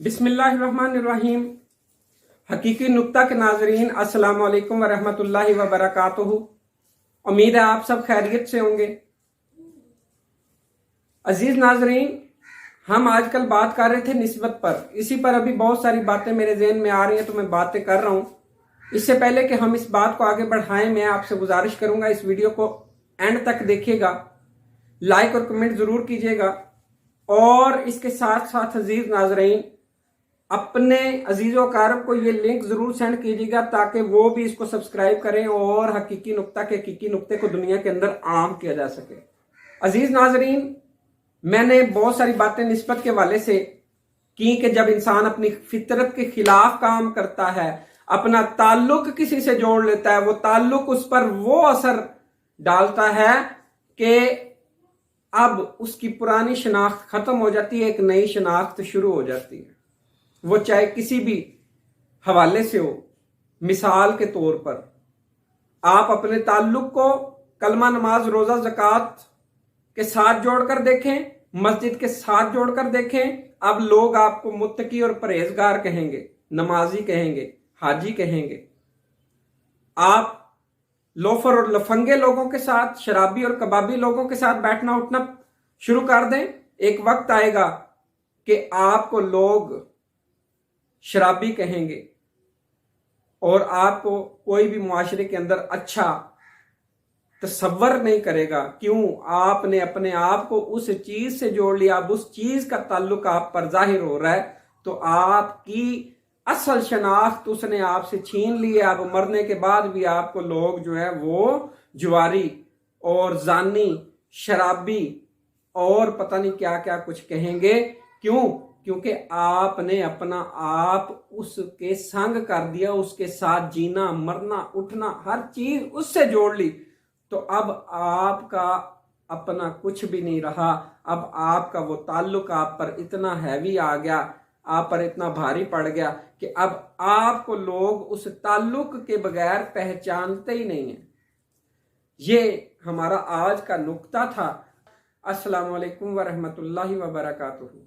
बिस्मिल्लाहिर्रहमानिर्रहीम। हकीकी नुक्ता के नाजरीन, अस्सलाम वालेकुम वरहमतुल्लाहि वबरकातुहू। उम्मीद है आप सब खैरियत से होंगे। अजीज नाजरीन, हम आजकल बात कर रहे थे निस्बत पर। इसी पर अभी बहुत सारी बातें मेरे जहन में आ रही हैं तो मैं बातें कर रहा हूं। इससे पहले कि हम इस बात को आगे बढ़ाएं, मैं आपसे गुजारिश करूंगा इस वीडियो को एंड तक देखिएगा, लाइक और कमेंट जरूर कीजिएगा। और इसके साथ साथ अजीज नाजरीन, अपने अजीजों कारब को ये लिंक जरूर सेंड कीजिएगा ताकि वो भी इसको सब्सक्राइब करें और हकीकी नुक्ता के हकीकी नुक्ते को दुनिया के अंदर आम किया जा सके। अजीज नाजरीन, मैंने बहुत सारी बातें निस्बत के हवाले से की कि जब इंसान अपनी फितरत के खिलाफ काम करता है, अपना ताल्लुक किसी से जोड़ लेता है, वो ताल्लुक उस पर वो असर डालता है कि अब उसकी पुरानी शनाख्त खत्म हो जाती है, एक नई शनाख्त शुरू हो जाती है। वो चाहे किसी भी हवाले से हो। मिसाल के तौर पर आप अपने ताल्लुक को कलमा, नमाज, रोजा, ज़कात के साथ जोड़कर देखें, मस्जिद के साथ जोड़कर देखें। अब लोग आपको मुत्तकी और परहेजगार कहेंगे, नमाजी कहेंगे, हाजी कहेंगे। आप लोफर और लफंगे लोगों के साथ, शराबी और कबाबी लोगों के साथ बैठना उठना शुरू कर दें, एक वक्त आएगा कि आपको लोग शराबी कहेंगे और आपको कोई भी मुआशरे के अंदर अच्छा तसव्वुर नहीं करेगा। क्यों? आपने अपने आप को उस चीज से जोड़ लिया, अब उस चीज का ताल्लुक आप पर जाहिर हो रहा है, तो आपकी असल शनाख्त उसने आपसे छीन ली है। अब मरने के बाद भी आपको लोग जो है वो जुआरी और जानी, शराबी और पता नहीं क्या क्या कुछ कहेंगे। क्यों? क्योंकि आपने अपना आप उसके संग कर दिया, उसके साथ जीना, मरना, उठना, हर चीज उससे जोड़ ली। तो अब आपका अपना कुछ भी नहीं रहा। अब आपका वो ताल्लुक आप पर इतना हैवी आ गया, आप पर इतना भारी पड़ गया कि अब आपको लोग उस ताल्लुक के बगैर पहचानते ही नहीं है। ये हमारा आज का नुक्ता था। अस्सलाम वालेकुम वरहमतुल्लाहि वबरकातुहू।